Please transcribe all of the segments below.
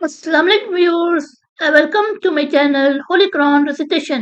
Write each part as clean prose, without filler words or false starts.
Assalamu alaikum viewers, welcome to my channel Holy Quran Recitation.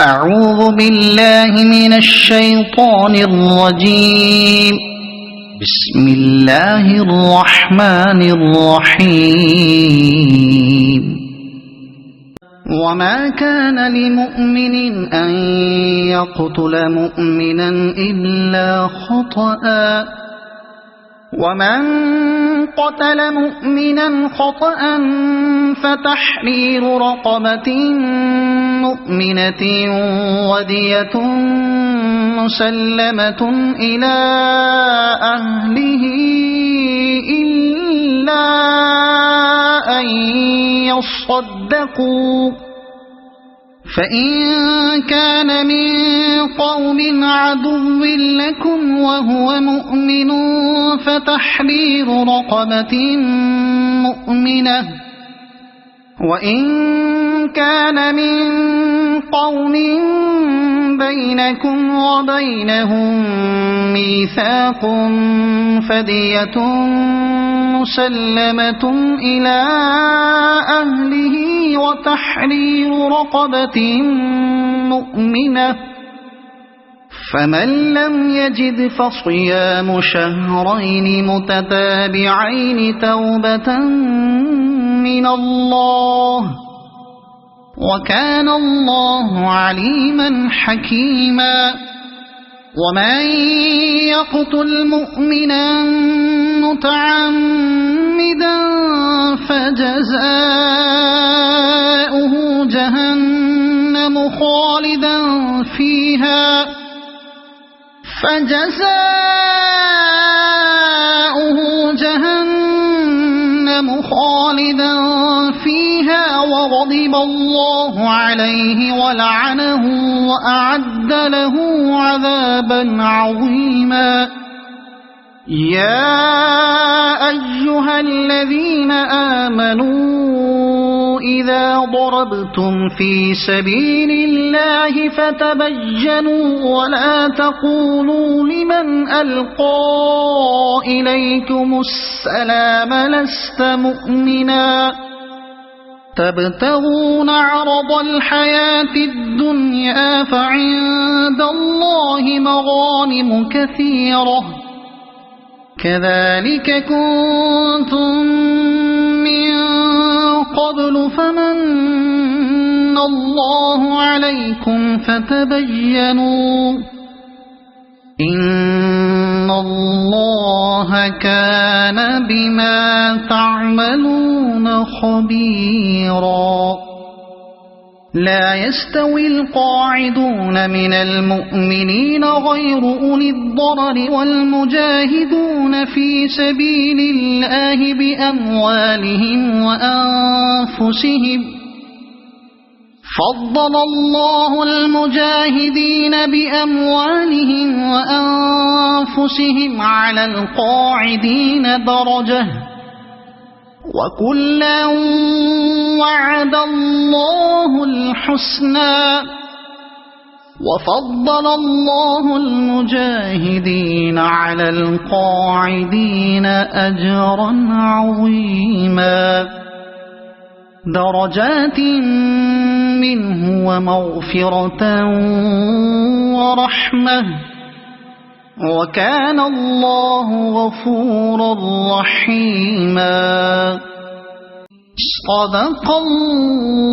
أعوذ بالله من الشيطان الرجيم. بسم الله الرحمن الرحيم. وما كان لمؤمن أن يقتل مؤمنا إلا خطأ ومن قتل مؤمنا خطأ فتحرير رقبة مؤمنة ودية مسلمة إلى أهله إلا أن يصدقوا فإن كان من قوم عدو لكم وهو مؤمن فتحرير رقبة مؤمنة وإن كان من قوم بينكم وبينهم ميثاق فدية مسلمة إلى أهله وتحرير رقبة مؤمنة فمن لم يجد فصيام شهرين متتابعين توبة من الله وكان الله عليما حكيما. ومن يقتل مؤمنا متعمدا فجزاؤه جهنم خالدا فيها وغضب الله عليه ولعنه وأعد له عذابا عظيما. يا أيها الذين آمنوا إذا ضربتم في سبيل الله فتبينوا ولا تقولوا لمن ألقى إليكم السلام لست مؤمنا تبتغون عرض الحياة الدنيا فعند الله مغانم كثيرة كذلك كنتم من قبل فمن الله عليكم فتبينوا إن الله كان بما تعملون خبيرا. لا يستوي القاعدون من المؤمنين غير أولي الضرر والمجاهدون في سبيل الله بأموالهم وأنفسهم فضل الله المجاهدين بأموالهم وأنفسهم على القاعدين درجة وكلا وعد الله الحسنى وفضل الله المجاهدين على القاعدين أجرا عظيما درجات منه ومغفرة ورحمة وكان الله غفورا رحيما صدق الله